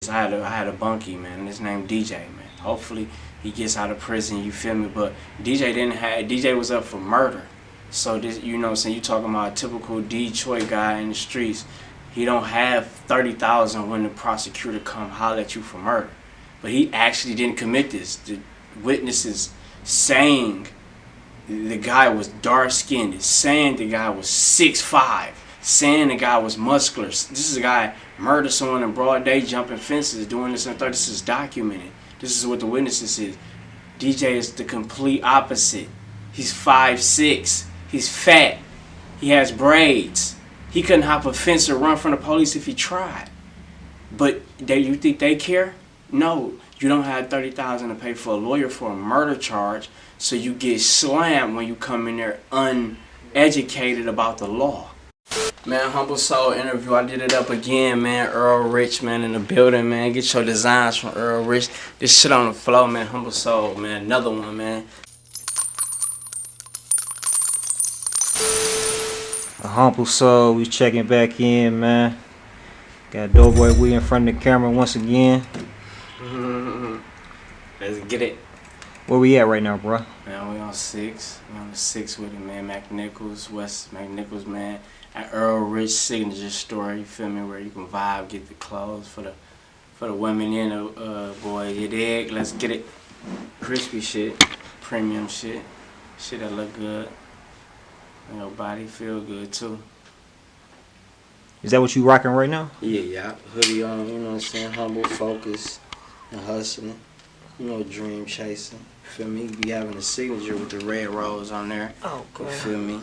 witness. I had a bunkie, man. His name DJ, man. Hopefully he gets out of prison. You feel me? But DJ was up for murder. So this, you know what I'm saying, you talking about a typical Detroit guy in the streets. He don't have 30,000 when the prosecutor come holler at you for murder. But he actually didn't commit this. The witnesses saying the guy was dark skinned, saying the guy was 6'5", saying the guy was muscular. This is a guy murdered someone in broad day, jumping fences, doing this and that. This is documented. This is what the witnesses said. DJ is the complete opposite. He's 5'6". He's fat. He has braids. He couldn't hop a fence or run from the police if he tried. But you think they care? No. You don't have 30,000 to pay for a lawyer for a murder charge, so you get slammed when you come in there uneducated about the law. Man, Humble Soul interview, I did it up again, man. Earl Rich, man, in the building, man. Get your designs from Earl Rich. This shit on the floor, man. Humble Soul, man. Another one, man. AHumbleSoul, we checking back in, man. Got Doughboy, we in front of the camera once again. Let's get it. Where we at right now, bro? Man, we on 6. We on the 6 with it, man. West McNichols, man. At Earl Rich signature store, you feel me? Where you can vibe, get the clothes for the women and the boy. You dig? Let's get it. Crispy shit, premium shit, shit that look good. Your body feel good too. Is that what you rocking right now? Yeah. Hoodie on, you know what I'm saying? Humble, focus, and hustling. You know, dream chasing. Feel me? Be having a signature with the red rose on there. Oh, God. You feel me?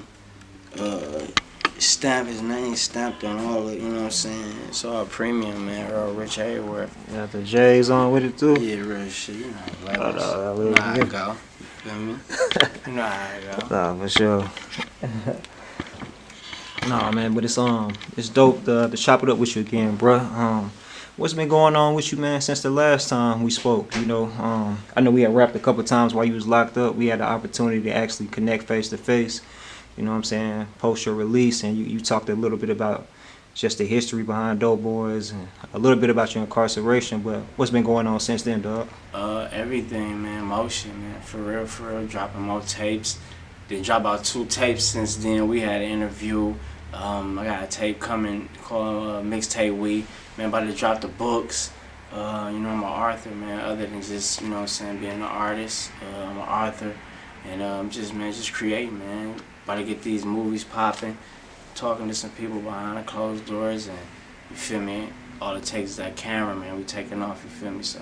Stamp his name stamped on all it, you know what I'm saying? It's all premium, man. Earl Rich everywhere. Got the J's on with it too? Yeah, real shit. You know how it go. You feel me? You know how it go. Nah, for sure. Nah, man, but it's dope to chop it up with you again, bruh. What's been going on with you, man, since the last time we spoke? You know, I know we had rapped a couple times while you was locked up. We had the opportunity to actually connect face to face. You know what I'm saying? Post your release, and you talked a little bit about just the history behind Doughboys and a little bit about your incarceration. But what's been going on since then, dog? Everything, man. Motion, man. For real. Dropping more tapes. They dropped about 2 tapes since then. We had an interview. I got a tape coming called Mixtape We. Man, about to drop the books. You know, I'm an author, man. Other than just, you know what I'm saying, being an artist. I'm an author. And just creating, man. About to get these movies popping. Talking to some people behind the closed doors. And, you feel me? All it takes is that camera, man. We taking off, you feel me? So,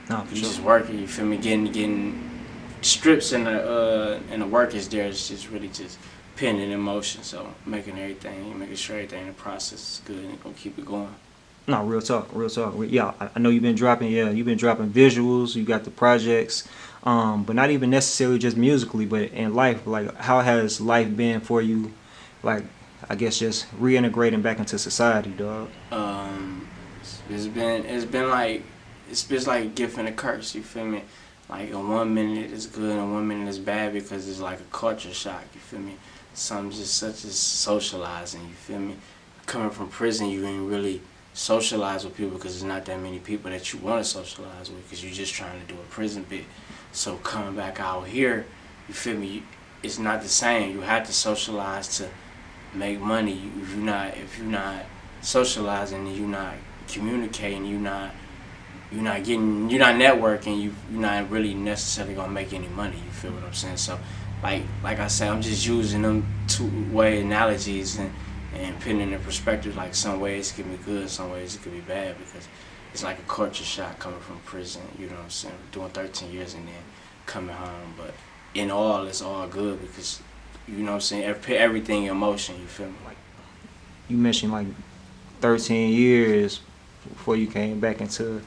For sure. Just working, you feel me? Getting strips and the work is there. It's just really just pinning in motion. So making sure everything in the process is good and gonna keep it going. No, real talk. Yeah, I know you've been dropping visuals, you got the projects, but not even necessarily just musically, but in life. Like, how has life been for you? Like, I guess just reintegrating back into society, dog. It's been like a gift and a curse. You feel me? Like, in 1 minute it's good and 1 minute it's bad because it's like a culture shock. You feel me? Something just such as socializing. You feel me? Coming from prison, you ain't really socialize with people because there's not that many people that you want to socialize with because you're just trying to do a prison bit. So coming back out here, you feel me? It's not the same. You have to socialize to make money. If you're not socializing, and you're not communicating, you're not networking, you're not really necessarily gonna make any money. You feel what I'm saying? So, like I said, I'm just using them two-way analogies and putting in perspective. Like, some ways it can be good, some ways it could be bad, because it's like a culture shock coming from prison. You know what I'm saying? Doing 13 years and then coming home, but in all, it's all good because, you know what I'm saying, everything in motion. You feel me? Like, you mentioned like 13 years before you came back into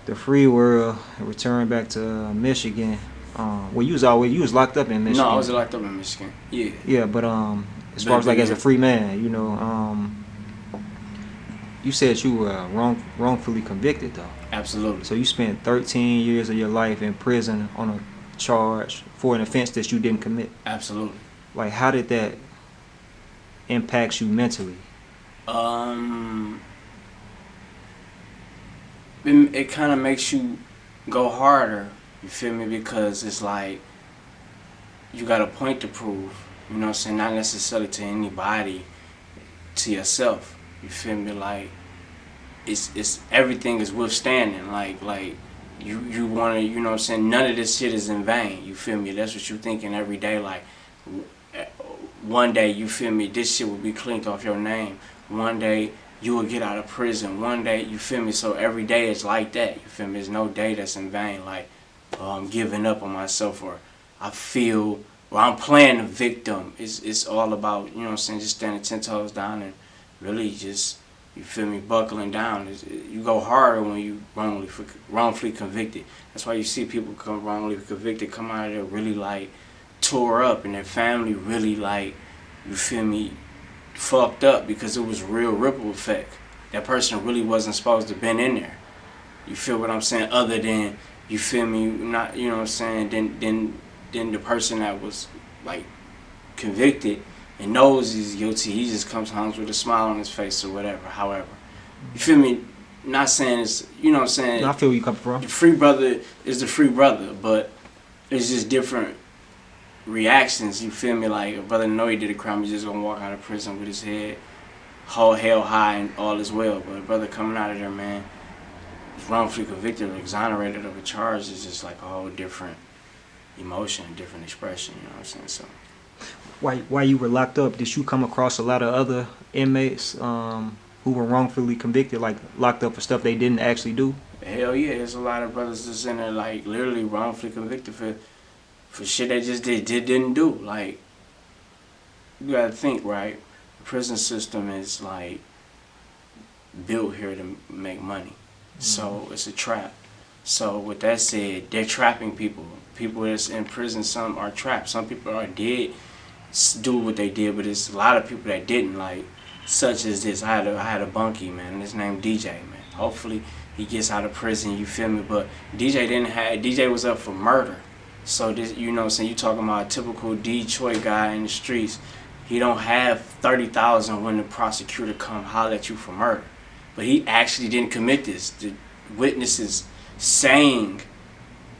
the free world and returned back to Michigan. Well, you was locked up in Michigan. No, I was locked up in Michigan. Yeah. Yeah, but as far as like as a free man, you know, you said you were wrongfully convicted though. Absolutely. So you spent 13 years of your life in prison on a charge for an offense that you didn't commit. Absolutely. Like, how did that impact you mentally? it kind of makes you go harder. You feel me? Because it's like you got a point to prove. You know what I'm saying? Not necessarily to anybody, to yourself. You feel me? Like it's everything is withstanding. Like you want to. You know what I'm saying? None of this shit is in vain. You feel me? That's what you thinking every day. Like one day, you feel me? This shit will be cleaned off your name. One day you will get out of prison. One day, you feel me? So every day is like that. You feel me? There's no day that's in vain. Like I'm giving up on myself, or I feel, or I'm playing the victim. It's all about, you know what I'm saying, just standing 10 toes down and really just, you feel me, buckling down. You go harder when you wrongfully convicted. That's why you see people come wrongfully convicted, come out of there really like tore up, and their family really like, you feel me, fucked up, because it was real ripple effect. That person really wasn't supposed to have been in there. You feel what I'm saying? Other than, you feel me, not, you know what I'm saying, then the person that was like convicted and knows he's guilty, he just comes home with a smile on his face or whatever. However, you feel me? Not saying it's, you know what I'm saying. I feel where you come from. The free brother is the free brother, but it's just different reactions. You feel me? Like a brother know he did a crime, he's just gonna walk out of prison with his head held high and all is well. But a brother coming out of there, man, wrongfully convicted or exonerated of a charge is just like a whole different emotion, different expression. You know what I'm saying? So While you were locked up, did you come across a lot of other inmates who were wrongfully convicted, like locked up for stuff they didn't actually do? Hell yeah, there's a lot of brothers that's in there like literally wrongfully convicted for shit they just didn't do. Like, you gotta think, right? The prison system is like built here to make money. So it's a trap. So with that said, they're trapping people. People that's in prison, some are trapped. Some people are dead, do what they did, but it's a lot of people that didn't, like, such as this. I had a bunkie, man. His name DJ, man. Hopefully he gets out of prison, you feel me? But DJ was up for murder. So this, you know what I'm saying, you talking about a typical Detroit guy in the streets. He don't have 30,000 when the prosecutor come holler at you for murder. But he actually didn't commit this. The witnesses saying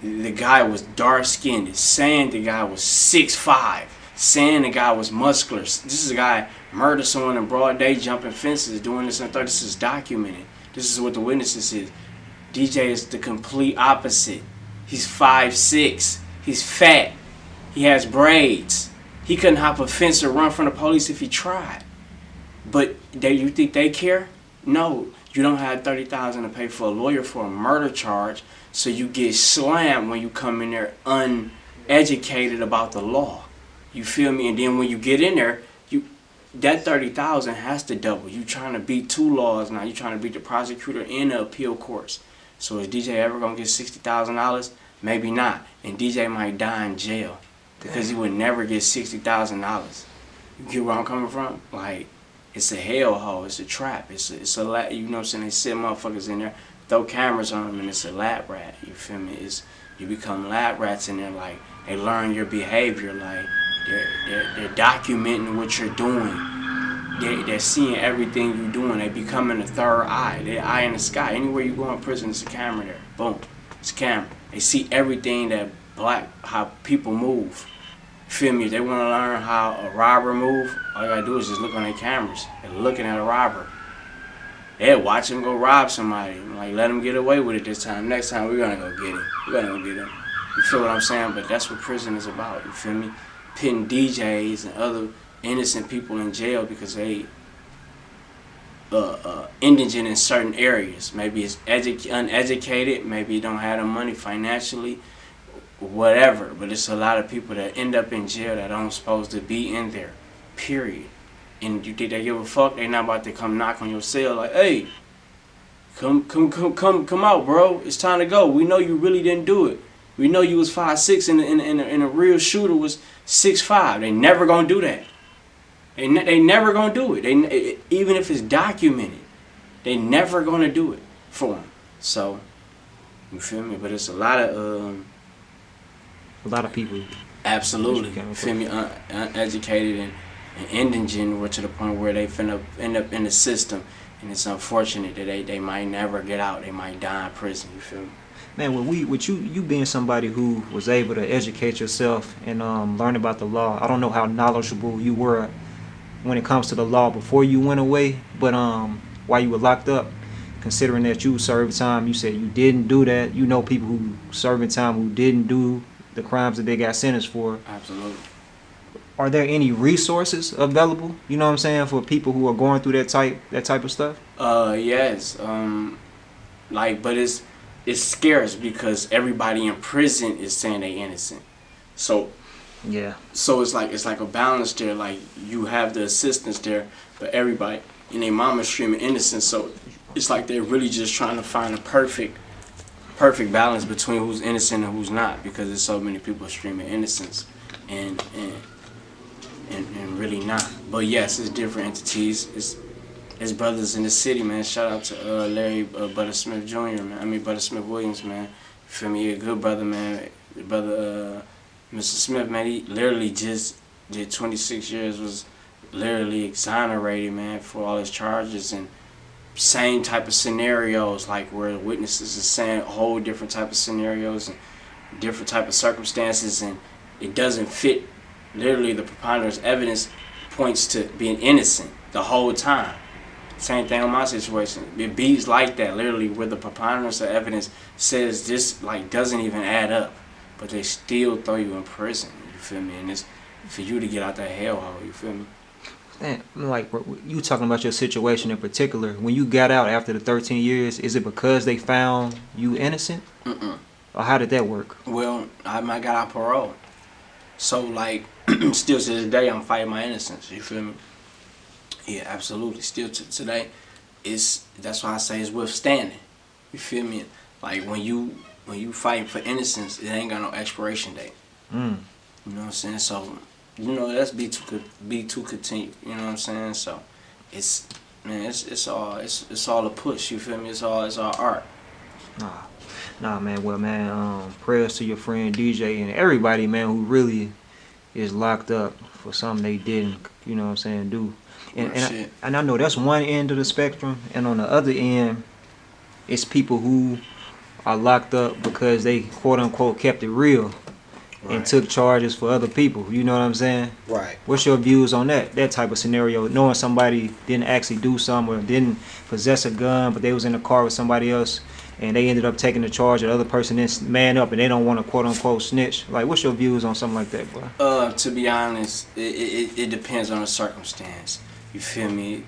the guy was dark-skinned, saying the guy was 6'5", saying the guy was muscular. This is a guy murdered someone in broad day, jumping fences, doing this and that. This is documented. This is what the witnesses said. DJ is the complete opposite. He's 5'6". He's fat. He has braids. He couldn't hop a fence or run from the police if he tried. But you think they care? No. You don't have 30,000 to pay for a lawyer for a murder charge, so you get slammed when you come in there uneducated about the law. You feel me? And then when you get in there, that 30,000 has to double. You trying to beat two laws now. You trying to beat the prosecutor and the appeal courts. So is DJ ever gonna get $60,000? Maybe not. And DJ might die in jail because he would never get $60,000. You get where I'm coming from? Like, it's a hellhole. It's a trap. It's a lab. You know what I'm saying? They sit motherfuckers in there, throw cameras on them, and it's a lab rat. You feel me? You become lab rats in there. Like, they learn your behavior. Like, they're documenting what you're doing. They're seeing everything you're doing. They becoming the third eye. They're eye in the sky. Anywhere you go in prison, it's a camera there. Boom. It's a camera. They see everything how people move. Feel me? If they want to learn how a robber move, all you gotta do is just look on their cameras. They're looking at a robber. They'll watch him go rob somebody. Like, let him get away with it this time. Next time, we're gonna go get him. We're gonna go get him. You feel what I'm saying? But that's what prison is about. You feel me? Putting DJs and other innocent people in jail because they indigent in certain areas. Maybe it's uneducated. Maybe you don't have the money financially. Whatever, but it's a lot of people that end up in jail that aren't supposed to be in there, period. And you think they give a fuck? They not about to come knock on your cell like, hey, come out, bro. It's time to go. We know you really didn't do it. We know you was 5'6" and a real shooter was 6'5". They never gonna do that. They never gonna do it. Even if it's documented, they never gonna do it for them. So, you feel me? But it's a lot of people. Absolutely. Feel me? Uneducated and indigent, or to the point where they finna end up in the system and it's unfortunate that they might never get out. They might die in prison. You feel me? Man, with you being somebody who was able to educate yourself and learn about the law, I don't know how knowledgeable you were when it comes to the law before you went away, but while you were locked up, considering that you served time, you said you didn't do that. You know people who serving time who didn't do the crimes that they got sentenced for. Absolutely. Are there any resources available, you know what I'm saying, for people who are going through that type of stuff? Yes. But it's scarce because everybody in prison is saying they innocent. So Yeah. so it's like a balance there. Like you have the assistance there, but everybody and their mama streaming innocent. So it's like they're really just trying to find a perfect balance between who's innocent and who's not, because there's so many people streaming innocence and really not. But yes, it's different entities. It's brothers in the city, man. Shout out to Larry Buttersmith Jr., man. I mean Buttersmith Williams, man. You feel me? He a good brother, man. Brother Mr. Smith, man, he literally just did 26 years, was literally exonerated, man, for all his charges, and same type of scenarios, like where witnesses are saying whole different type of scenarios and different type of circumstances, and it doesn't fit. Literally, the preponderance evidence points to being innocent the whole time. Same thing on my situation. It beats like that, literally, where the preponderance of evidence says this like doesn't even add up, but they still throw you in prison. You feel me? And it's for you to get out that hellhole. You feel me? And like you talking about your situation in particular, when you got out after the 13 years, is it because they found you innocent? Mm-mm. Or how did that work? Well, I got out parole. So, like, still to this day, I'm fighting my innocence. You feel me? Yeah, absolutely. Still to today, that's why I say it's withstanding. You feel me? Like, when you fighting for innocence, it ain't got no expiration date. Mm. You know what I'm saying? So, you know, that's be too continue. You know what I'm saying? So, it's all a push. You feel me? It's all art. Nah, man. Well, man, prayers to your friend DJ and everybody, man, who really is locked up for something they didn't, you know what I'm saying, do. And I know that's one end of the spectrum, and on the other end, it's people who are locked up because they quote unquote kept it real. Right. And took charges for other people. You know what I'm saying? Right. What's your views on that type of scenario? Knowing somebody didn't actually do something or didn't possess a gun, but they was in the car with somebody else, and they ended up taking the charge. The other person didn't man up, and they don't want to quote unquote snitch. Like, what's your views on something like that, bro? To be honest, it depends on the circumstance. You feel me?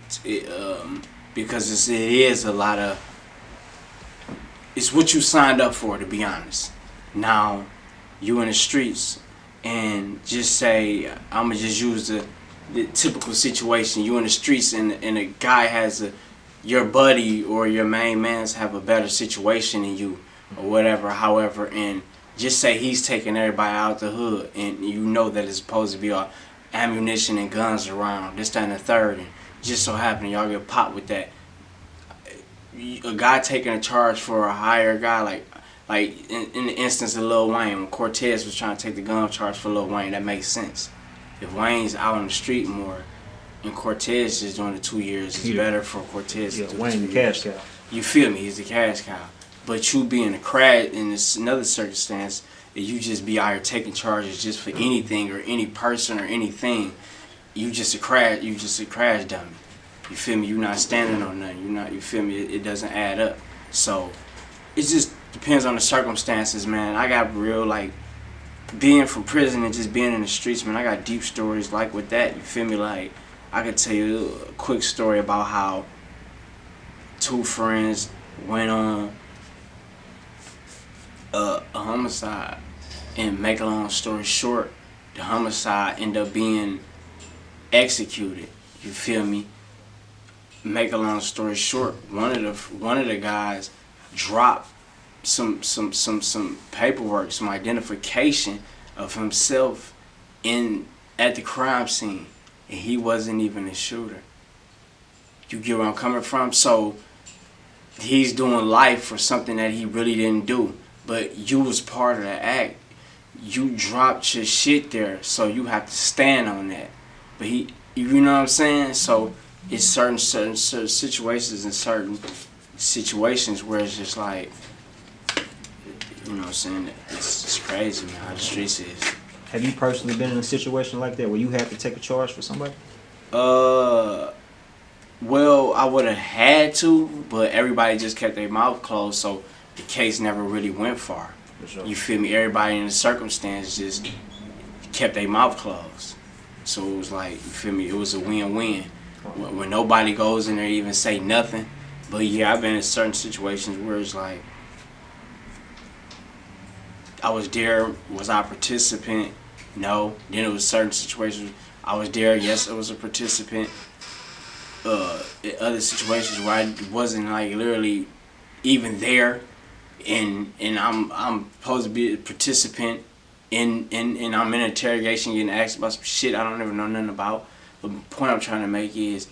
Because it is a lot of. It's what you signed up for, to be honest. Now, you in the streets, and just say, I'ma just use the typical situation. You in the streets, and a guy has your buddy or your main man's have a better situation than you, or whatever. However, and just say he's taking everybody out the hood, and you know that it's supposed to be all ammunition and guns around, this, that, and the third, and just so happen y'all get popped with that. A guy taking a charge for a higher guy, like in the instance of Lil Wayne, when Cortez was trying to take the gun charge for Lil Wayne, that makes sense. If Wayne's out on the street more, and Cortez is doing the 2 years, it's better for Cortez to do Wayne the cash cow. You feel me? He's the cash cow. But you being a crash in this another circumstance, that you just be out here taking charges just for anything or any person or anything, you just a crash dummy. You feel me? You're not standing on nothing. You feel me? It doesn't add up. So it just depends on the circumstances, man. I got real, like, being from prison and just being in the streets, man, I got deep stories like with that. You feel me? Like, I could tell you a quick story about how two friends went on a homicide, and make a long story short, the homicide ended up being executed. You feel me? Make a long story short, one of the guys dropped some paperwork, some identification of himself at the crime scene, and he wasn't even the shooter. You get where I'm coming from? So he's doing life for something that he really didn't do, but you was part of the act. You dropped your shit there, so you have to stand on that. But you know what I'm saying? So it's certain situations and certain situations where it's just like, you know what I'm saying, it's just crazy, man, how the streets is. Have you personally been in a situation like that where you had to take a charge for somebody? Well, I would have had to, but everybody just kept their mouth closed, so the case never really went far. For sure. You feel me? Everybody in the circumstance just kept their mouth closed. So it was like, you feel me? It was a win-win. When nobody goes in there even say nothing. But yeah, I've been in certain situations where it's like, I was there, was I a participant? No. Then it was certain situations, I was there, yes, I was a participant. In other situations where I wasn't like literally even there, and I'm supposed to be a participant, and I'm in interrogation getting asked about some shit I don't even know nothing about. But the point I'm trying to make is,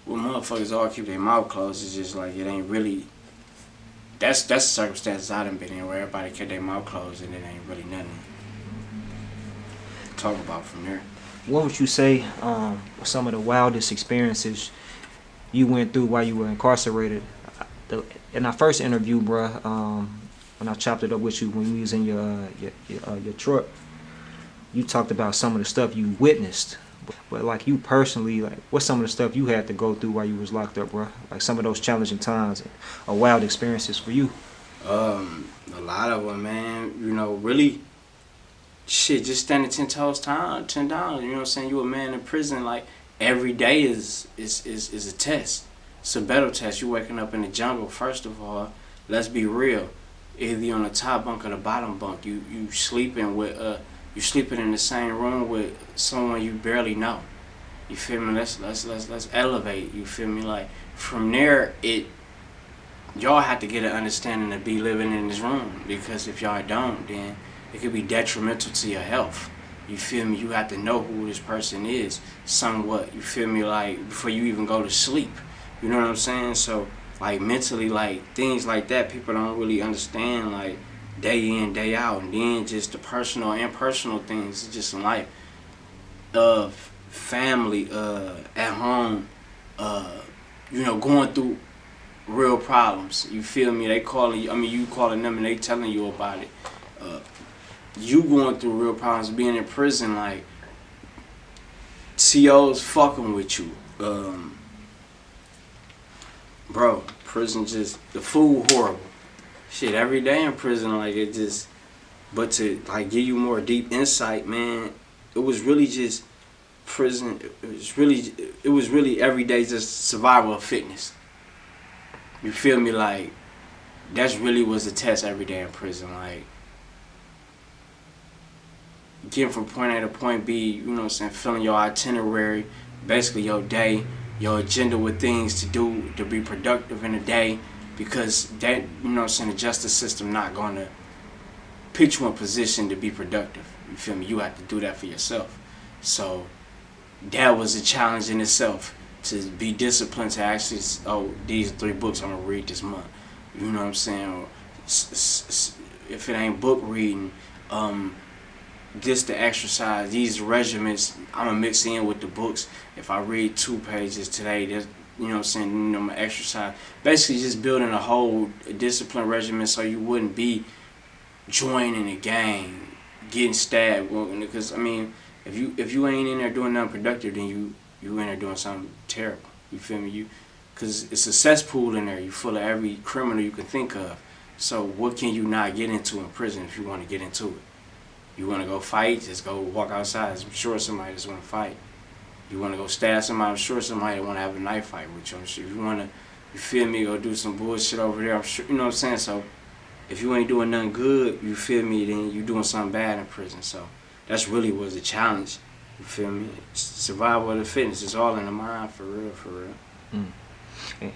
when motherfuckers all keep their mouth closed, it's just like it ain't really. That's the circumstances I done been in where everybody kept their mouth closed and it ain't really nothing to talk about from there. What would you say were some of the wildest experiences you went through while you were incarcerated? In our first interview, bruh, when I chopped it up with you when we was in your truck, you talked about some of the stuff you witnessed. But like you personally, like what's some of the stuff you had to go through while you was locked up, bruh? Like some of those challenging times or wild experiences for you? A lot of them, man. You know, really, shit, just standing 10 down. You know what I'm saying? You a man in prison, like every day is a test. It's a battle test. You waking up in the jungle. First of all, let's be real. Either you on the top bunk or the bottom bunk. You sleeping with you sleeping in the same room with someone you barely know. You feel me? Let's elevate. You feel me? Like from there, y'all have to get an understanding to be living in this room, because if y'all don't, then it could be detrimental to your health. You feel me? You have to know who this person is somewhat. You feel me? Like before you even go to sleep. You know what I'm saying? So like mentally, like things like that, people don't really understand, like day in, day out. And then just the personal and impersonal things, just in life, family, at home, you know, going through real problems. You feel me? They calling you, I mean, you calling them and they telling you about it. You going through real problems, being in prison, like COs fucking with you. Bro, prison just, the food horrible. Shit, every day in prison, like it just, but to like give you more deep insight, man, it was really just prison. It was really every day just survival of fitness. You feel me? Like that's really was the test every day in prison. Like getting from point A to point B, you know what I'm saying, filling your itinerary, basically your day, your agenda with things to do to be productive in a day, because that, you know what I'm saying, the justice system not going to put you in position to be productive. You feel me? You have to do that for yourself. So that was a challenge in itself, to be disciplined to actually, oh, these 3 books I'm going to read this month. You know what I'm saying? If it ain't book reading, just the exercise, these regimens, I'm going to mix in with the books. If I read 2 pages today, there's, you know what I'm saying, you know, my exercise. Basically just building a whole discipline regimen so you wouldn't be joining a gang, getting stabbed. Because, I mean, if you ain't in there doing nothing productive, then you in there doing something terrible. You feel me? Because it's a cesspool in there. You full of every criminal you can think of. So what can you not get into in prison if you want to get into it? You want to go fight, just go walk outside. I'm sure somebody just want to fight. You want to go stab somebody, I'm sure somebody want to have a knife fight with you. I'm sure if you want to, you feel me, go do some bullshit over there, I'm sure, you know what I'm saying? So if you ain't doing nothing good, you feel me, then you doing something bad in prison. So that's really was the challenge. You feel me? Survival of the fitness. It's all in the mind, for real, for real.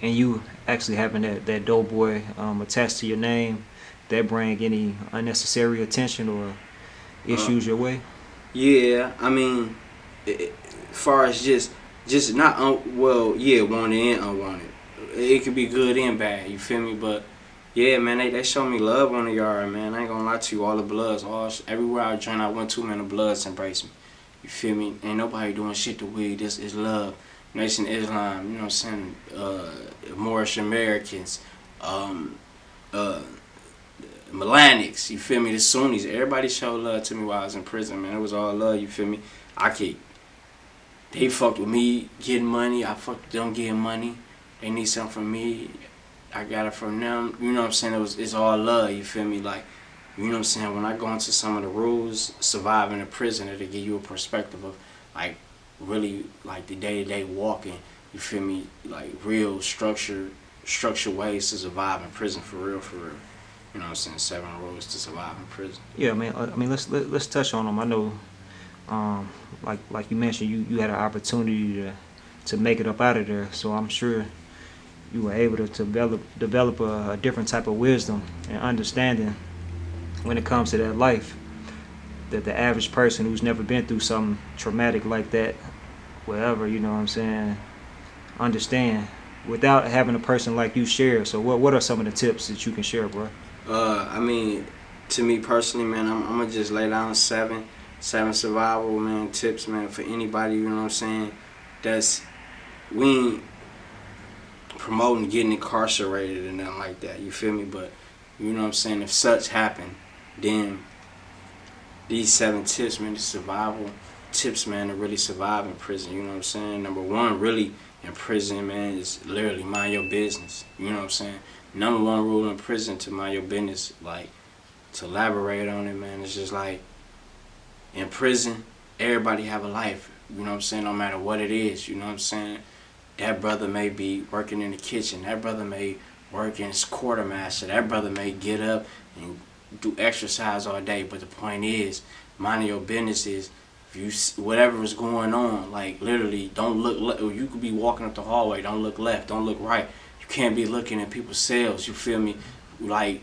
And you actually having that Doughboy attached to your name, that bring any unnecessary attention or issues your way? Yeah, I mean, as far as just not wanted and unwanted. It could be good and bad. You feel me? But yeah, man, they show me love on the yard, man. I ain't gonna lie to you. All the bloods, everywhere I went to, man, the bloods embrace me. You feel me? Ain't nobody doing shit to weed. This is love. Nation of Islam, you know what I'm saying, Moorish Americans, Melanics, you feel me, the Sunnis. Everybody showed love to me while I was in prison, man. It was all love, you feel me. They fucked with me getting money, I fucked with them getting money. They need something from me, I got it from them. You know what I'm saying? It's all love, you feel me? Like, you know what I'm saying? When I go into some of the rules, surviving in prison, it'll give you a perspective of, like, really, like, the day-to-day walking, you feel me? Like, real structured ways to survive in prison, for real, for real. You know what I'm saying? 7 rules to survive in prison. Yeah, man. I mean, let's touch on them. I know, like you mentioned, you had an opportunity to make it up out of there. So I'm sure you were able to develop a different type of wisdom and understanding when it comes to that life that the average person who's never been through something traumatic like that, whatever, you know what I'm saying, understand without having a person like you share. So what are some of the tips that you can share, bro? I mean, to me personally, man, I'm gonna just lay down seven survival, man, tips, man, for anybody, you know what I'm saying, we ain't promoting getting incarcerated and nothing like that, you feel me, but, you know what I'm saying, if such happen, then these 7 tips, man, the survival tips, man, to really survive in prison, you know what I'm saying. Number 1, really, in prison, man, is literally mind your business, you know what I'm saying. Number 1 rule in prison to mind your business, like, to elaborate on it, man, it's just like, in prison, everybody have a life, you know what I'm saying, no matter what it is, you know what I'm saying. That brother may be working in the kitchen, that brother may work as quartermaster, that brother may get up and do exercise all day, but the point is, minding your business is, if you whatever is going on, like, literally, don't look, you could be walking up the hallway, don't look left, don't look right. You can't be looking at people's cells, you feel me? Like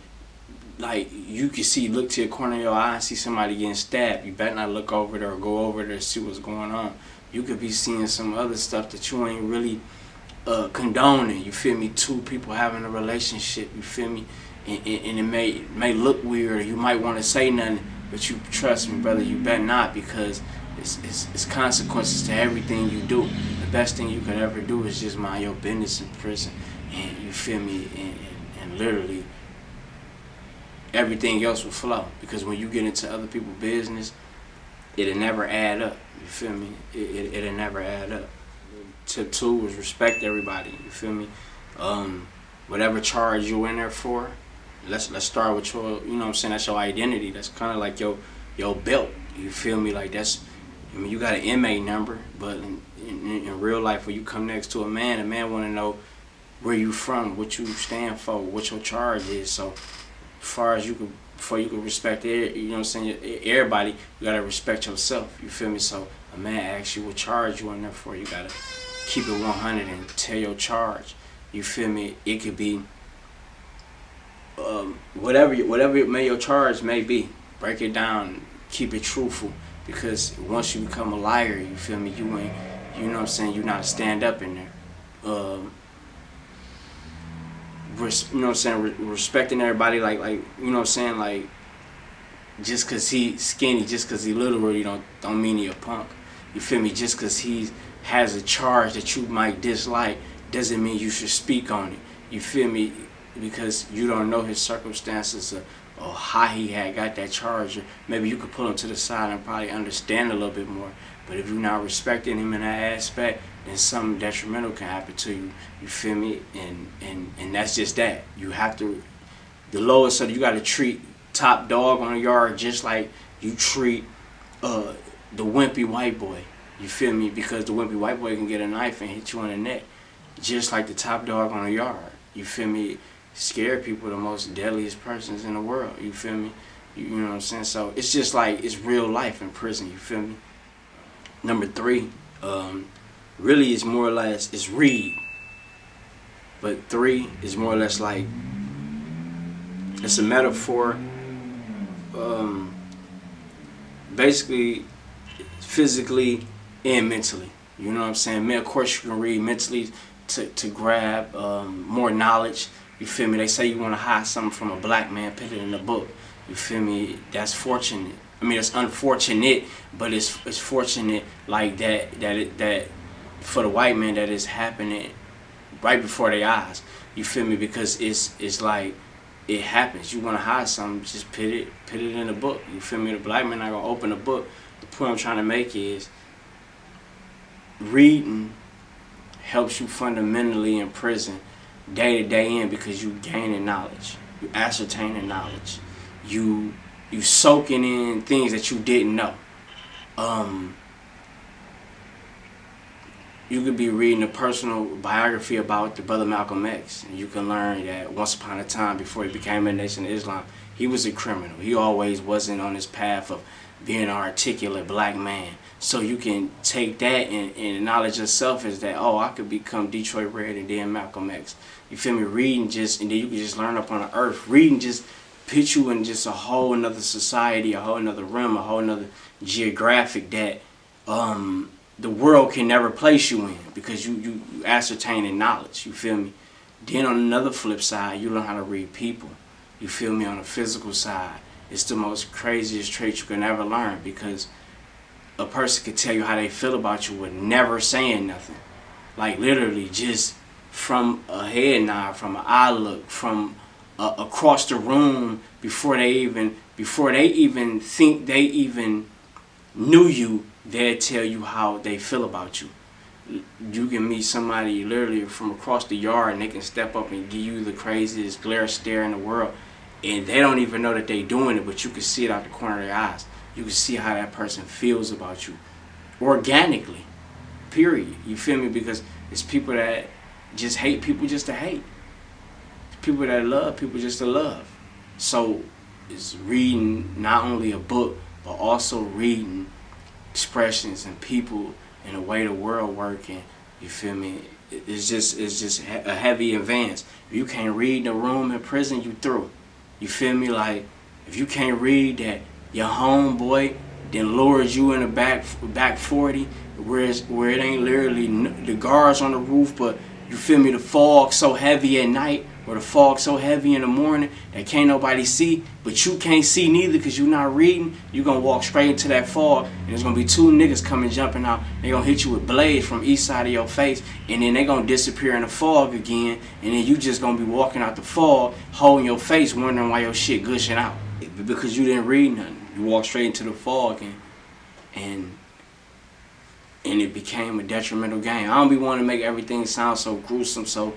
you can see, look to the corner of your eye and see somebody getting stabbed. You better not look over there or go over there to see what's going on. You could be seeing some other stuff that you ain't really condoning, you feel me? 2 people having a relationship, you feel me? And it may look weird, you might want to say nothing, but you trust me, brother, you better not, because it's consequences to everything you do. The best thing you could ever do is just mind your business in prison, and you feel me, and literally everything else will flow, because when you get into other people's business, it'll never add up, you feel me? It'll never add up. Tip 2 is respect everybody, you feel me? Whatever charge you're in there for, let's start with your, you know what I'm saying, that's your identity. That's kind of like your belt, you feel me? Like, that's, I mean, you got an inmate number, but in real life, when you come next to a man want to know where you from, what you stand for, what your charge is. So far as before you can respect it, you know what I'm saying, everybody, you gotta respect yourself, you feel me? So a man asks you what charge you in there for, you gotta keep it 100 and tell your charge, you feel me? It could be whatever your charge may be, break it down, keep it truthful, because once you become a liar, you feel me, you ain't, you know what I'm saying, you're not a stand up in there. You know what I'm saying, respecting everybody, like you know what I'm saying, like, just cause he skinny, just cause he little, really don't mean he a punk, you feel me? Just cause he has a charge that you might dislike doesn't mean you should speak on it, you feel me? Because you don't know his circumstances or how he had got that charge. Maybe you could pull him to the side and probably understand a little bit more. But if you're not respecting him in that aspect, then something detrimental can happen to you. You feel me? And that's just that. You have to, the lowest, so you got to treat top dog on the yard just like you treat the wimpy white boy. You feel me? Because the wimpy white boy can get a knife and hit you in the neck, just like the top dog on the yard. You feel me? Scared people are the most deadliest persons in the world. You feel me? You know what I'm saying? So it's just like, it's real life in prison. You feel me? Number 3, really is more or less, it's read. But 3 is more or less like, it's a metaphor, basically physically and mentally. You know what I'm saying? Of course you can read mentally to grab more knowledge. You feel me? They say you want to hide something from a black man, put it in a book. You feel me? That's fortunate. I mean, it's unfortunate, but it's fortunate like that for the white man that is happening right before their eyes. You feel me? Because it's like it happens. You want to hide something, just put it in a book. You feel me? The black man not gonna open a book. The point I'm trying to make is reading helps you fundamentally in prison day to day in, because you gaining knowledge, you ascertaining knowledge, you soaking in things that you didn't know. You could be reading a personal biography about the brother Malcolm X, and you can learn that once upon a time, before he became a Nation of Islam, he was a criminal. He always wasn't on his path of being an articulate black man. So you can take that and acknowledge yourself as that, oh, I could become Detroit Red and then Malcolm X. You feel me? Reading just, and then you can just learn up on the earth. Reading just put you in just a whole another society, a whole another realm, a whole another geographic that the world can never place you in, because you ascertaining knowledge. You feel me? Then on another flip side, you learn how to read people. You feel me? On the physical side, it's the most craziest trait you can ever learn, because a person could tell you how they feel about you with never saying nothing. Like literally just from a head nod, from an eye look, from across the room, before they even think they even knew you, they'll tell you how they feel about you. You can meet somebody literally from across the yard and they can step up and give you the craziest glare stare in the world, and they don't even know that they're doing it, but you can see it out the corner of their eyes. You can see how that person feels about you organically, period. You feel me? Because it's people that just hate people just to hate. People that love people just to love. So it's reading not only a book, but also reading expressions and people and the way the world working. You feel me? It's just a heavy advance. If you can't read the room in prison, you through. You feel me? Like if you can't read that your homeboy then lures you in the back 40, where it ain't literally the guards on the roof, but you feel me, the fog so heavy at night, or the fog so heavy in the morning that can't nobody see, but you can't see neither because you're not reading. You're gonna walk straight into that fog, and there's gonna be two niggas coming jumping out. They gonna hit you with blades from each side of your face, and then they gonna disappear in the fog again, and then you just gonna be walking out the fog holding your face, wondering why your shit gushing out, because you didn't read nothing. You walk straight into the fog, and it became a detrimental game. I don't be wanting to make everything sound so gruesome, so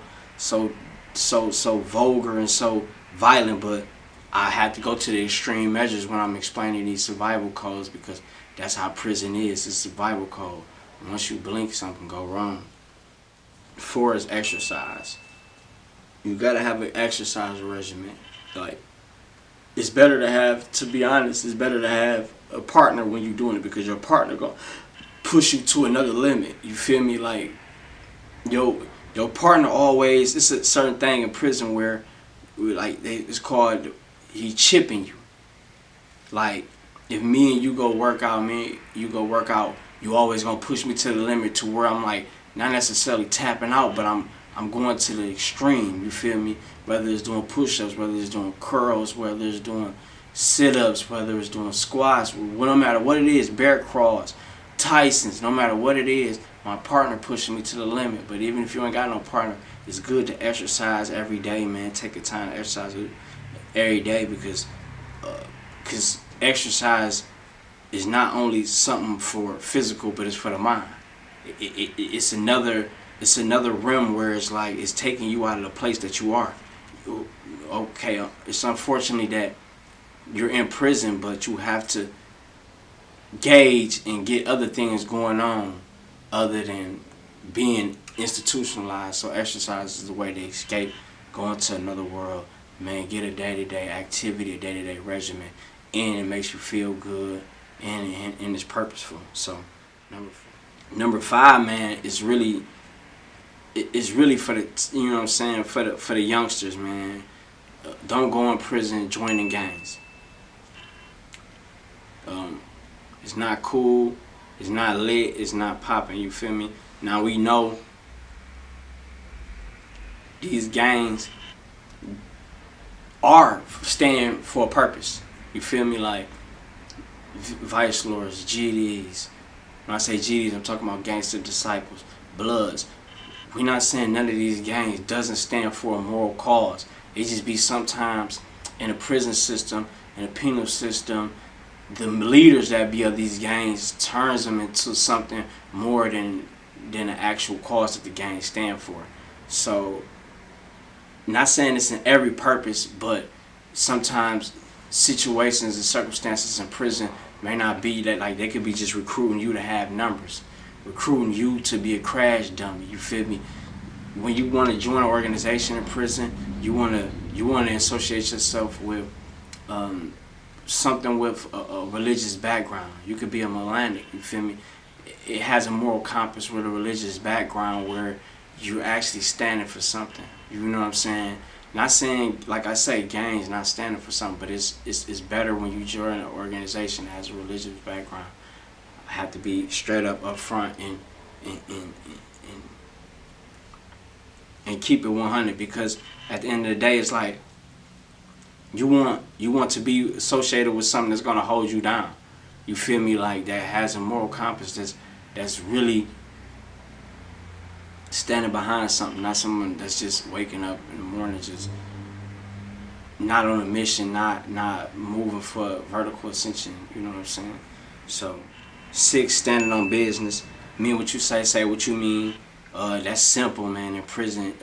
vulgar and so violent, but I have to go to the extreme measures when I'm explaining these survival codes, because that's how prison is. It's survival code. Once you blink, something go wrong. 4 is exercise. You gotta have an exercise regimen. Like, it's better to have, to be honest, it's better to have a partner when you're doing it, because your partner gonna push you to another limit. You feel me? Like, your partner always, it's a certain thing in prison where, like, it's called, he chipping you. Like, if me and you go work out, you always gonna push me to the limit, to where I'm like, not necessarily tapping out, but I'm going to the extreme. You feel me? Whether it's doing push-ups, whether it's doing curls, whether it's doing sit-ups, whether it's doing squats, no matter what it is, bear crawls, Tyson's, no matter what it is, my partner pushing me to the limit. But even if you ain't got no partner, it's good to exercise every day, man. Take the time to exercise every day, because exercise is not only something for physical, but it's for the mind. It's another realm where it's like it's taking you out of the place that you are. Okay, it's unfortunately that you're in prison, but you have to gauge and get other things going on other than being institutionalized. So exercise is the way to escape going to another world. Man, get a day-to-day activity, a day-to-day regimen, and it makes you feel good, and it's purposeful. So number 5, man, is really for the, you know what I'm saying, for the youngsters, man. Don't go in prison joining gangs. It's not cool, it's not lit, it's not popping, you feel me? Now we know these gangs are stand for a purpose. You feel me? Like Vice Lords, GDs. When I say GDs, I'm talking about gangster disciples. Bloods. We're not saying none of these gangs doesn't stand for a moral cause. It just be sometimes in the prison system, in the penal system, the leaders that be of these gangs turns them into something more than the actual cause that the gangs stand for. So, not saying it's in every purpose, but sometimes situations and circumstances in prison may not be that, like, they could be just recruiting you to have numbers, recruiting you to be a crash dummy. You feel me? When you want to join an organization in prison, you want to associate yourself with something with a religious background. You could be a Melanic. You feel me? It has a moral compass with a religious background where you're actually standing for something. You know what I'm saying? Not saying, like I say, gangs not standing for something, but it's better when you join an organization that has a religious background. I have to be straight up front and keep it 100, because at the end of the day, it's like you want to be associated with something that's gonna hold you down. You feel me? Like, that has a moral compass that's really standing behind something, not someone that's just waking up in the morning, just not on a mission, not moving for vertical ascension. You know what I'm saying? So, 6, standing on business. Mean what you say what you mean. That's simple, man. In prison,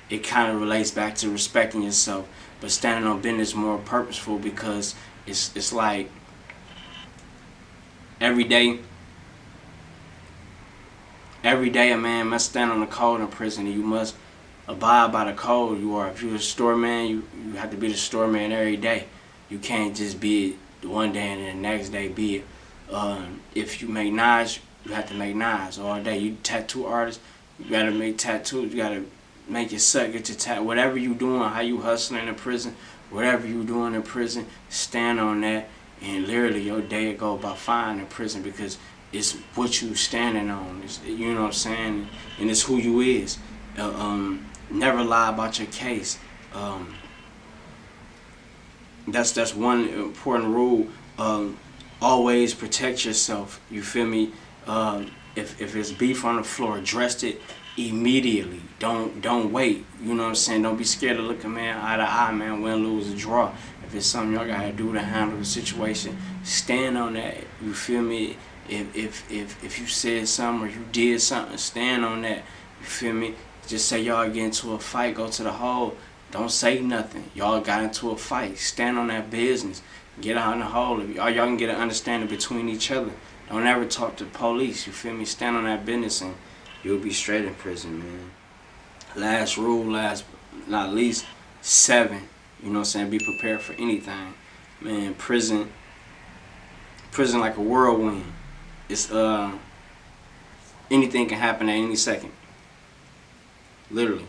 it kind of relates back to respecting yourself, but standing on business is more purposeful, because it's like every day a man must stand on the code in prison, and you must abide by the code. If you're a store man, you have to be the store man every day. You can't just be it one day and then the next day be it. If you make knives, you have to make knives all day. You tattoo artists, you gotta make tattoos. You gotta make your set, get your tattoo. Whatever you doing, how you hustling in prison, whatever you doing in prison, stand on that, and literally your day will go about fine in prison, because it's what you standing on. You know what I'm saying? And it's who you is. Never lie about your case. That's one important rule. Always protect yourself. You feel me? If it's beef on the floor, address it immediately. Don't wait. You know what I'm saying? Don't be scared to look a man eye to eye, man. Win, lose, or draw. If it's something y'all gotta do to handle the situation, stand on that. You feel me? If you said something or you did something, stand on that. You feel me? Just say y'all get into a fight, go to the hole. Don't say nothing. Y'all got into a fight. Stand on that business. Get out in the hole. Y'all can get an understanding between each other. Don't ever talk to the police. You feel me? Stand on that business, and you'll be straight in prison, man. Last rule, last but not least, 7. You know what I'm saying? Be prepared for anything. Man, prison like a whirlwind. It's anything can happen at any second. Literally.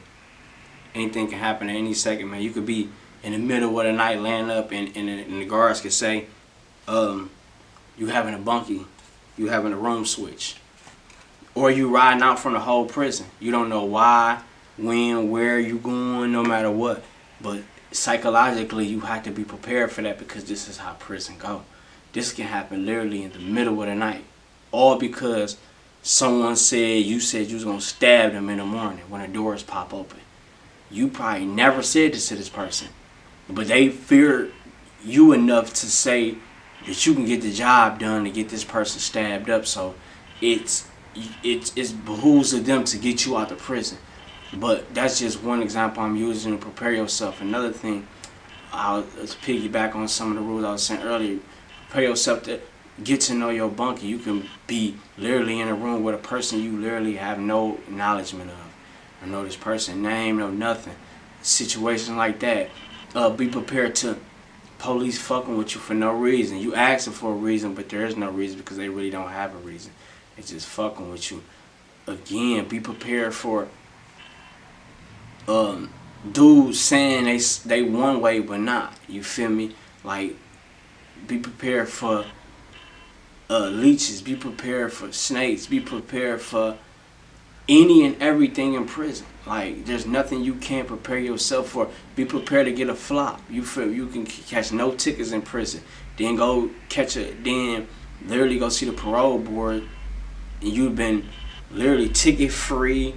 Anything can happen at any second, man. You could be in the middle of the night laying up, and the guards could say, you having a bunkie, you having a room switch. Or you riding out from the whole prison. You don't know why, when, where you going, no matter what. But psychologically, you have to be prepared for that, because this is how prison go. This can happen literally in the middle of the night. All because someone said you was going to stab them in the morning when the doors pop open. You probably never said this to this person, but they fear you enough to say that you can get the job done to get this person stabbed up. So it behooves of them to get you out of prison. But that's just one example I'm using to prepare yourself. Another thing, let's piggyback on some of the rules I was saying earlier. Prepare yourself to get to know your bunkie. You can be literally in a room with a person you literally have no acknowledgement of. I know this person's name, no nothing. Situations like that. Be prepared to police fucking with you for no reason. You asking for a reason, but there is no reason, because they really don't have a reason. It's just fucking with you. Again, be prepared for dudes saying they one way but not. You feel me? Like, be prepared for leeches. Be prepared for snakes. Be prepared for any and everything in prison. Like, there's nothing you can't prepare yourself for. Be prepared to get a flop. You feel you can catch no tickets in prison. Then go catch then literally go see the parole board, and you've been literally ticket free.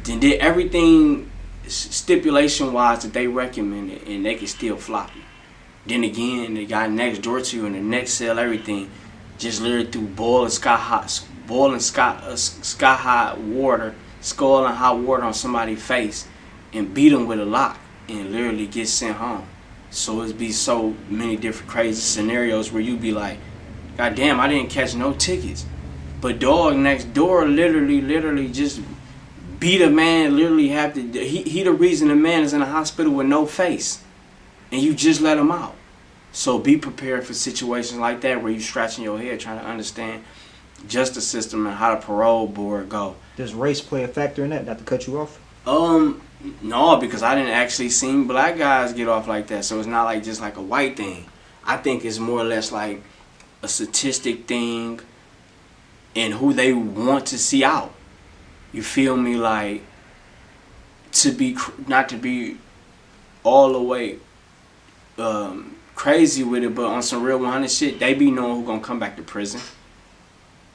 Then did everything stipulation wise that they recommended, and they could still flop you. Then again, the guy next door to you in the next cell, everything, just literally threw boiling sky hot water, scalding hot water on somebody's face, and beat them with a lock, and literally get sent home. So it'd be so many different crazy scenarios where you be like, God damn, I didn't catch no tickets. But dog next door literally just beat a man, literally have to, he the reason the man is in the hospital with no face. And you just let him out. So be prepared for situations like that where you scratching your head trying to understand justice system and how the parole board go. Does race play a factor in that? Not to cut you off. No, because I didn't actually see black guys get off like that. So it's not like just like a white thing. I think it's more or less like a statistic thing and who they want to see out. You feel me? Like, not to be all the way crazy with it, but on some real 100 shit, they be knowing who gonna come back to prison.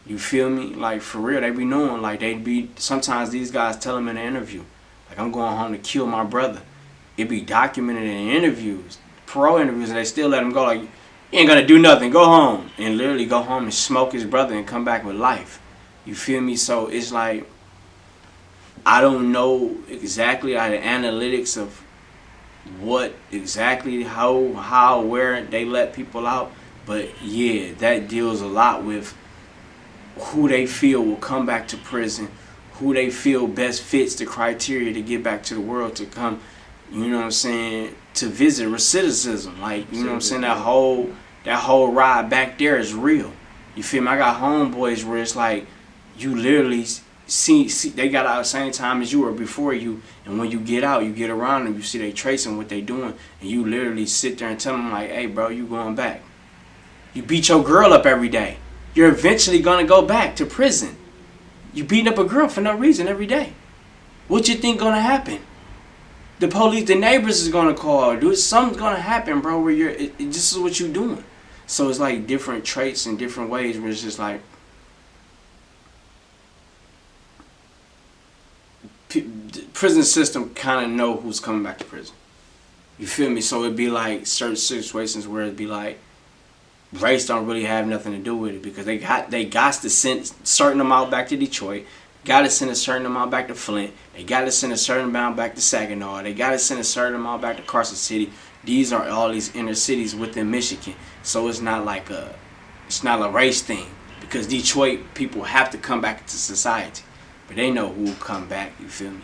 You feel me? Like, for real, they be knowing. Like, sometimes these guys tell them in an interview, like, I'm going home to kill my brother. It be documented in interviews, parole interviews, and they still let him go. Like, you ain't gonna do nothing, go home. And literally go home and smoke his brother and come back with life. You feel me? So it's like, I don't know exactly how the analytics of what exactly, how, where they let people out. But yeah, that deals a lot with who they feel will come back to prison, who they feel best fits the criteria to get back to the world, to come, you know what I'm saying, to visit recidivism. Like, you know what I'm saying, that whole ride back there is real. You feel me? I got homeboys where it's like, you literally see they got out at the same time as you or before you, and when you get out, you get around them, you see they tracing what they doing, and you literally sit there and tell them like, hey bro, you going back. You beat your girl up every day. You're eventually gonna go back to prison. You beating up a girl for no reason every day. What you think gonna happen? The police, the neighbors is gonna call. Dude, something's gonna happen, bro, where this is what you doing. So it's like different traits and different ways where it's just like, prison system kind of know who's coming back to prison. You feel me? So it'd be like certain situations where it'd be like race don't really have nothing to do with it, because they got to send certain amount back to Detroit, got to send a certain amount back to Flint, they got to send a certain amount back to Saginaw, they got to send a certain amount back to Carson City. These are all these inner cities within Michigan. So it's not a race thing, because Detroit people have to come back into society. But they know who will come back, you feel me?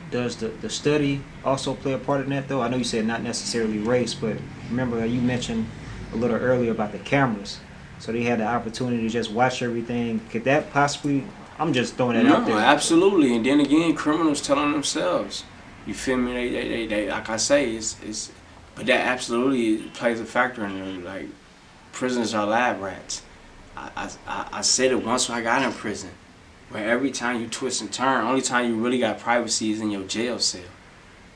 Does the study also play a part in that, though? I know you said not necessarily race, but remember you mentioned a little earlier about the cameras. So they had the opportunity to just watch everything. Could that possibly, I'm just throwing that out there. No, absolutely. And then again, criminals telling themselves. You feel me? They like I say, but that absolutely plays a factor in there. Like, prisoners are lab rats. I said it once when I got in prison, where every time you twist and turn, only time you really got privacy is in your jail cell.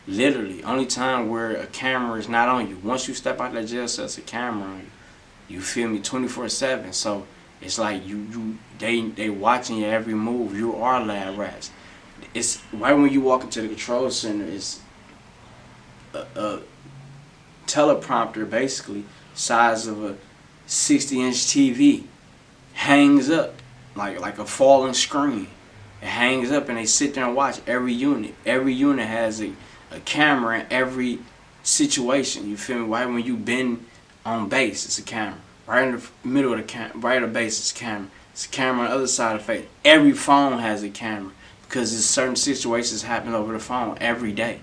Literally, only time where a camera is not on you. Once you step out that jail cell, it's a camera on you. You feel me? 24/7. So it's like they watching your every move. You are lab rats. It's right when you walk into the control center. It's a teleprompter, basically size of a 60-inch TV. Hangs up like a falling screen. It hangs up and they sit there and watch every unit. Every unit has a camera in every situation. You feel me? Right when you been on base, it's a camera. Right in the middle of right of base, it's a camera. It's a camera on the other side of the face. Every phone has a camera, because there's certain situations happen over the phone every day.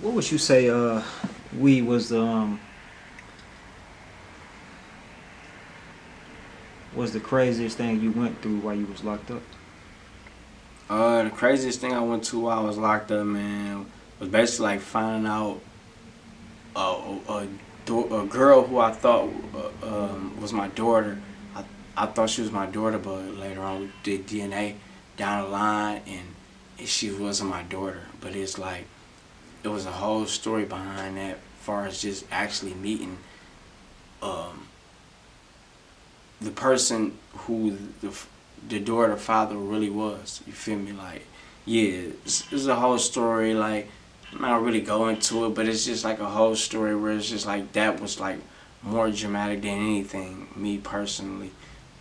What would you say was the craziest thing you went through while you was locked up? The craziest thing I went through while I was locked up, man, was basically like finding out a girl who I thought was my daughter. I thought she was my daughter, but later on we did DNA down the line, and she wasn't my daughter. But it's like, it was a whole story behind that, as far as just actually meeting the person who the daughter father really was. You feel me? Like, yeah, it's a whole story. Like, I'm not really go into it, but it's just like a whole story where it's just like that was like more dramatic than anything. Me personally,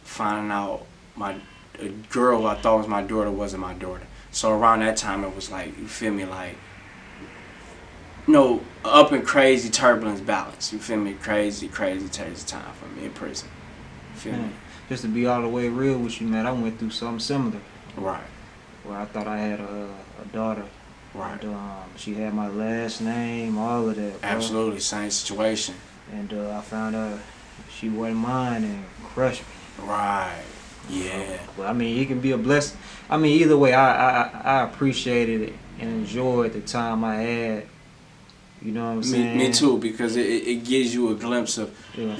finding out a girl who I thought was my daughter wasn't my daughter. So around that time, it was like, you feel me, like, up in crazy turbulence balance. You feel me? Crazy time for me in prison. You feel me? Just to be all the way real with you, man, I went through something similar. Right. Where I thought I had a daughter. Right. And, she had my last name, all of that. Bro. Absolutely, same situation. And I found out she wasn't mine and crushed me. Right. Yeah. But I mean, it can be a blessing. I mean, either way, I appreciated it and enjoyed the time I had. You know what I'm saying? Me too, because it gives you a glimpse of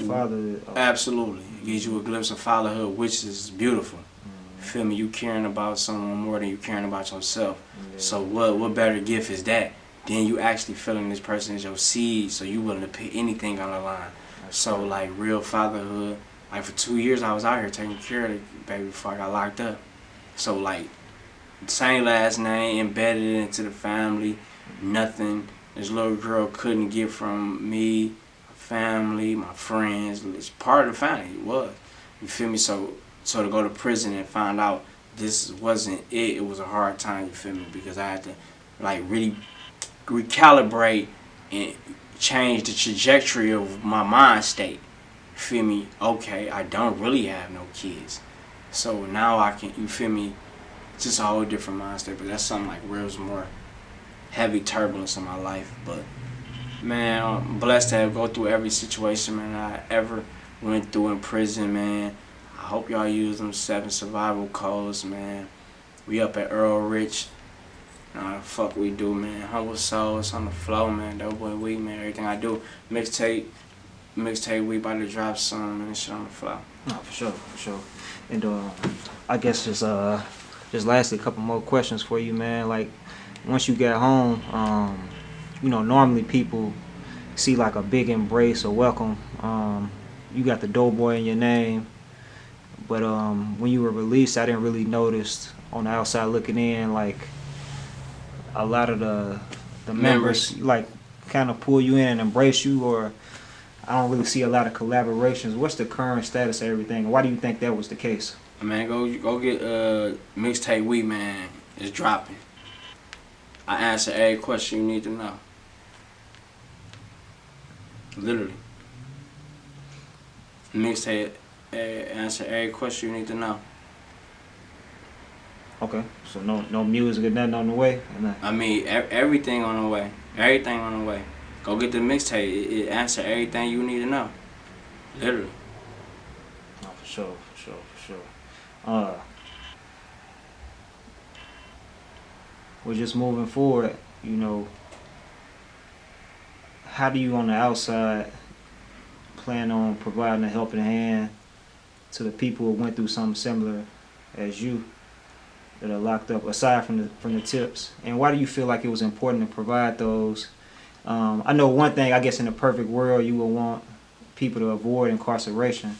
father. Absolutely, it gives you a glimpse of fatherhood, which is beautiful. Feel me? You caring about someone more than you caring about yourself. Yeah. So what better gift is that than you actually feeling this person as your seed, so you willing to put anything on the line. So like real fatherhood. Like for 2 years I was out here taking care of the baby before I got locked up. So like same last name, embedded into the family, nothing this little girl couldn't get from me, my family, my friends. It's part of the family. It was. You feel me? So to go to prison and find out this wasn't it, it was a hard time, you feel me? Because I had to like really recalibrate and change the trajectory of my mind state. You feel me? Okay, I don't really have no kids. So now I can, you feel me? Just a whole different mind state. But that's something like real more heavy turbulence in my life. But man, I'm blessed to have go through every situation, man, I ever went through in prison, man. I hope y'all use them 7 survival codes, man. We up at Earl Rich. Nah, the fuck we do, man. AHumbleSoul, it's on the flow, man. Doughboy weed, man. Everything I do. Mixtape, we about to drop some, man. Shit on the flow. No, for sure. And I guess just lastly, a couple more questions for you, man. Like, once you get home, normally people see like a big embrace or welcome. You got the Doughboy in your name. But when you were released, I didn't really notice on the outside looking in, like a lot of the members like kind of pull you in and embrace you, or I don't really see a lot of collaborations. What's the current status of everything? Why do you think that was the case? Man, go get mixtape we, man. It's dropping. I answer every question you need to know. Literally. Mixtape. Answer every question you need to know. Okay, so no music or nothing on the way? I mean, everything on the way. Everything on the way. Go get the mixtape. It answer everything you need to know. Literally. Oh, for sure. We're just moving forward, how do you on the outside plan on providing a helping hand to the people who went through something similar as you that are locked up, aside from the tips? And why do you feel like it was important to provide those? I know one thing, I guess in a perfect world you would want people to avoid incarceration.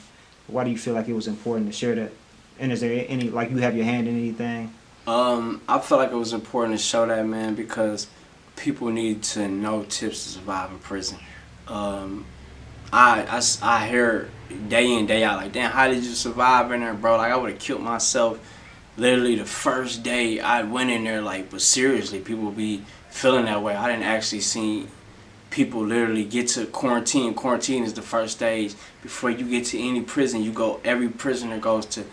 Why do you feel like it was important to share that? And is there any, like, you have your hand in anything? I feel like it was important to show that, man, because people need to know tips to survive in prison. I hear day in, day out, like, damn, how did you survive in there, bro? Like, I would have killed myself literally the first day I went in there, like, but seriously, people be feeling that way. I didn't actually see people literally get to quarantine. Quarantine is the first stage. Before you get to any prison, every prisoner goes to,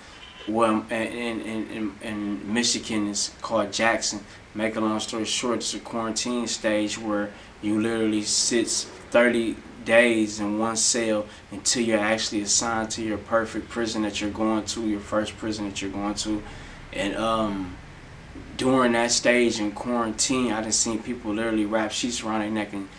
well, in Michigan, it's called Jackson. Make a long story short, it's a quarantine stage where you literally sit 30 days in one cell until you're actually assigned to your perfect prison that you're going to, your first prison that you're going to. And during that stage in quarantine, I done seen people literally wrap sheets around their neck and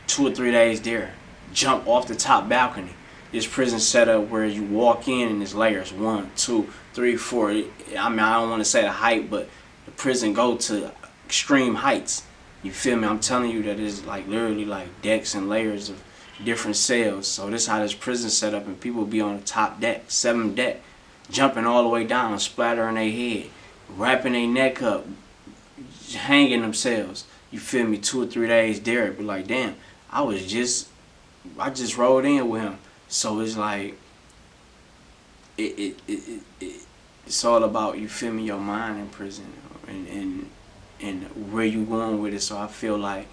2 or 3 days there, jump off the top balcony. This prison set up where you walk in and there's layers, 1, 2, 3, 4. I mean, I don't want to say the height, but the prison go to extreme heights. You feel me? I'm telling you that it's like literally like decks and layers of different cells. So this how this prison set up, and people be on the top deck, 7th deck, jumping all the way down, splattering their head, wrapping their neck up, hanging themselves. You feel me? 2 or 3 days there, be like, damn, I just rolled in with him. So it's like, it's all about, you feel me, your mind in prison, and where you going with it. So I feel like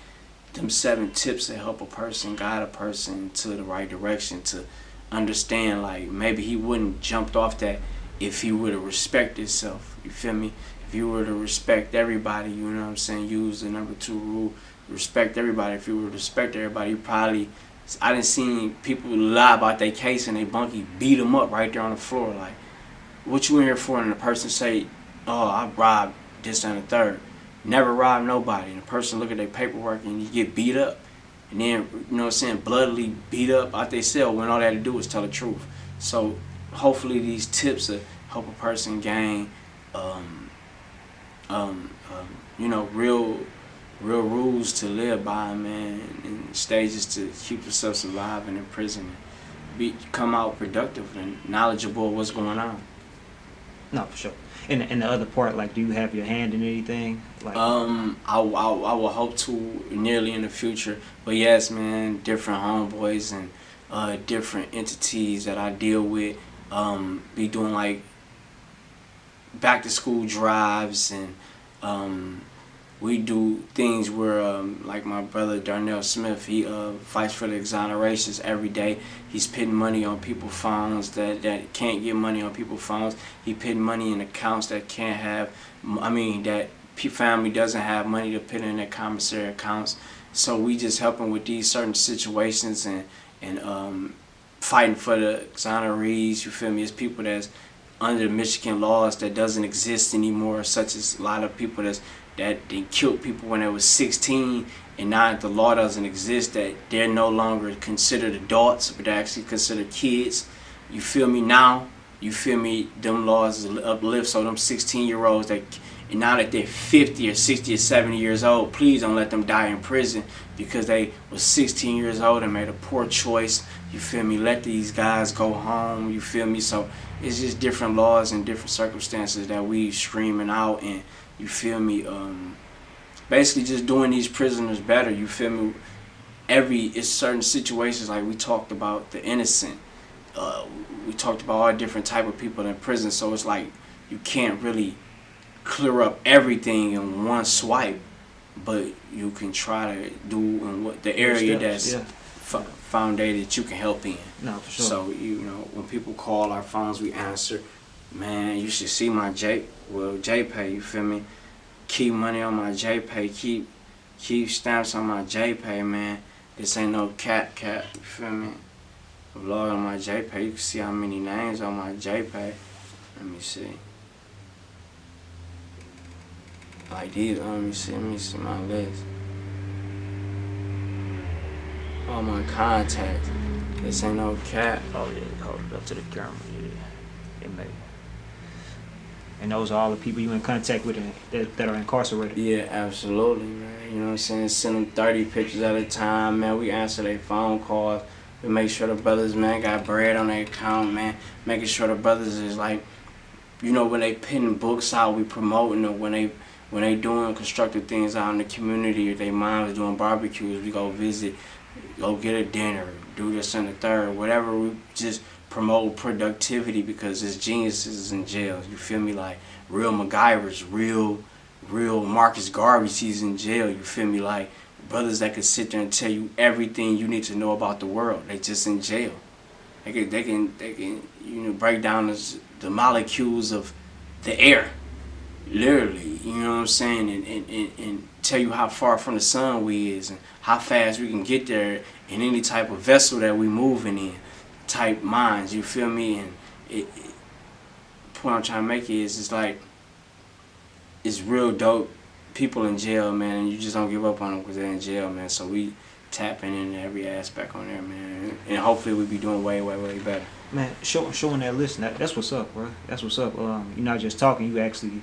them 7 tips that help a person, guide a person to the right direction, to understand, like, maybe he wouldn't jumped off that if he would have respected himself. You feel me? If you were to respect everybody, you know what I'm saying, use the number 2 rule, respect everybody. If you were to respect everybody, you probably, I done seen people lie about their case and they bunkie beat them up right there on the floor. Like, what you in here for? And the person say, oh, I robbed this and the third. Never robbed nobody. And the person look at their paperwork and you get beat up. And then, you know what I'm saying, bloodily beat up out their cell when all they had to do was tell the truth. So hopefully these tips will help a person gain, you know, real rules to live by, man, and stages to keep yourself surviving in prison, and come out productive and knowledgeable of what's going on. No, for sure. And the other part, like, do you have your hand in anything? Like, I will hope to nearly in the future, but yes, man, different homeboys and different entities that I deal with, be doing like back to school drives, and we do things where, like my brother Darnell Smith, he fights for the exonerations every day. He's putting money on people's phones that can't get money on people's phones. He putting money in accounts that can't have, that family doesn't have money to put in their commissary accounts. So we just helping with these certain situations, and fighting for the exonerees. You feel me? It's people that's under the Michigan laws that doesn't exist anymore, such as a lot of people that they killed people when they was 16, and now that the law doesn't exist, that they're no longer considered adults, but they're actually considered kids. You feel me? Now, you feel me? Them laws uplift, so them 16-year-olds that, and now that they're 50 or 60 or 70 years old, please don't let them die in prison because they was 16 years old and made a poor choice. You feel me? Let these guys go home. You feel me? So it's just different laws and different circumstances that we screaming out, and you feel me? Basically just doing these prisoners better. You feel me? It's certain situations, like we talked about the innocent. We talked about all different type of people in prison. So it's like you can't really clear up everything in one swipe, but you can try to do in what the area that's founded that you can help in. No, for sure. So when people call our phones, we answer. Man, you should see my JPay, you feel me? Keep money on my JPay, keep stamps on my JPay, man. This ain't no cap, you feel me? Log on my JPay, you can see how many names on my JPay. Let me see. Like these, let me see my list. All my contacts. This ain't no cap. oh yeah, hold it up to the camera. Yeah, it may. And those are all the people you in contact with that are incarcerated. Yeah, absolutely, man. You know what I'm saying? Send them 30 pictures at a time, man. We answer their phone calls. We make sure the brothers, man, got bread on their account, man. Making sure the brothers is like, when they putting books out, we promoting them. When they doing constructive things out in the community, or their moms doing barbecues, we go visit, go get a dinner, do this and the third, whatever. We just promote productivity because there's geniuses in jail. You feel me? Like real MacGyvers, real Marcus Garvey's, he's in jail. You feel me? Like brothers that can sit there and tell you everything you need to know about the world. They just in jail. They can break down the molecules of the air, literally. You know what I'm saying? And tell you how far from the sun we is and how fast we can get there in any type of vessel that we moving in. Type minds, you feel me? And the point I'm trying to make is it's like it's real dope people in jail, man, and you just don't give up on them because they're in jail, man. So we tapping in every aspect on there, man, and hopefully we be doing way better. Man, showing that list, that's what's up, bro. That's what's up. You're not just talking, you actually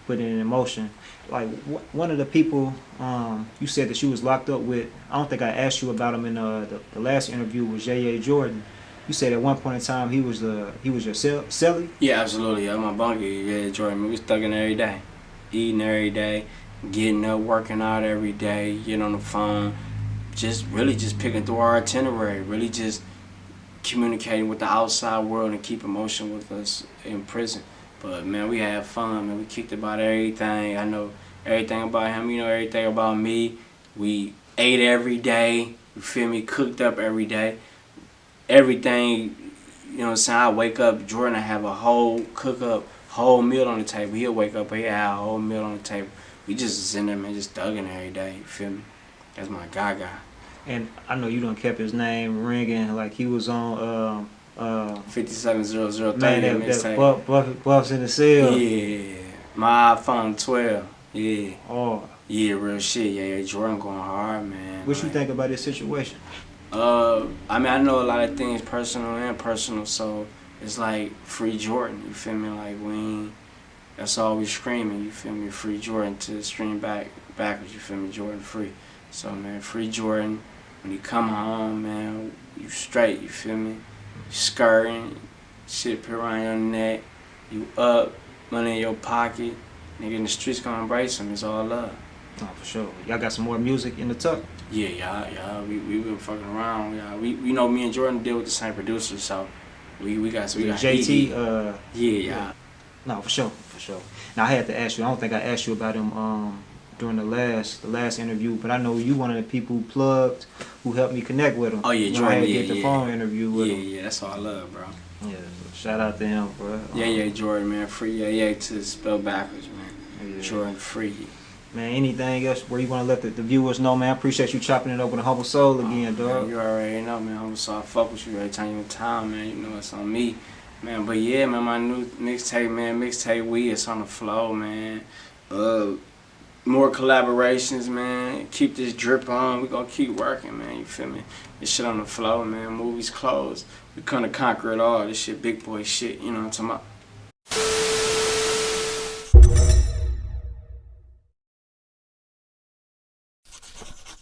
put it in motion. Like one of the people you said that you was locked up with, I don't think I asked you about him in the last interview, was J.A. Jordan. You said at one point in time he was your cellie? Yeah, absolutely. Yeah, my bunkie. Yeah, Jordan. We was thugging every day, eating every day, getting up, working out every day, getting on the phone, just really just picking through our itinerary, really just communicating with the outside world and keep emotion with us in prison. But man, we had fun, man. We kicked about everything. I know everything about him, you know everything about me. We ate every day, you feel me, cooked up every day. Everything, you know what I'm saying? I wake up, Jordan, I have a whole cook up, whole meal on the table. He'll wake up, he'll have a whole meal on the table. We just was in there, man, just thugging every day, you feel me? That's my guy. And I know you done kept his name ringing, like he was on 570030 man, mixtape. Buffs in the Cell. Yeah, my iPhone 12. Yeah. Oh. Yeah, real shit. Yeah, Jordan going hard, man. What you think about this situation? I mean, I know a lot of things personal and impersonal, so it's like free Jordan, you feel me? Like that's all we screaming, you feel me? Free Jordan to stream backwards, you feel me? Jordan free. So man, free Jordan. When you come home, man, you straight, you feel me? You skirting, shit put around your neck, you up, money in your pocket, nigga in the streets gonna embrace him, it's all love. Oh, for sure. Y'all got some more music in the tuck? Yeah, we been fucking around. Yeah, we know me and Jordan deal with the same producer, so we got JT. Yeah. No, for sure. Now I had to ask you. I don't think I asked you about him during the last interview, but I know you one of the people who plugged, who helped me connect with him. Oh yeah, Jordan. I had to get the phone interview with him. Yeah, that's all I love, bro. Yeah, shout out to him, bro. Yeah, Jordan, man. Free to spell backwards, man. Yeah. Jordan free. Man, anything else where you want to let the viewers know, man? I appreciate you chopping it up with a Humble Soul again, dog. Man, you already know, man. HumbleSoul, I fuck with you every time you in town, man. You know it's on me, man. But yeah, man, my new mixtape, man. Mixtape We, it's on the flow, man. More collaborations, man. Keep this drip on. We gonna keep working, man. You feel me? This shit on the flow, man. Movies closed. We gonna conquer it all. This shit big boy shit. You know what I'm talking about?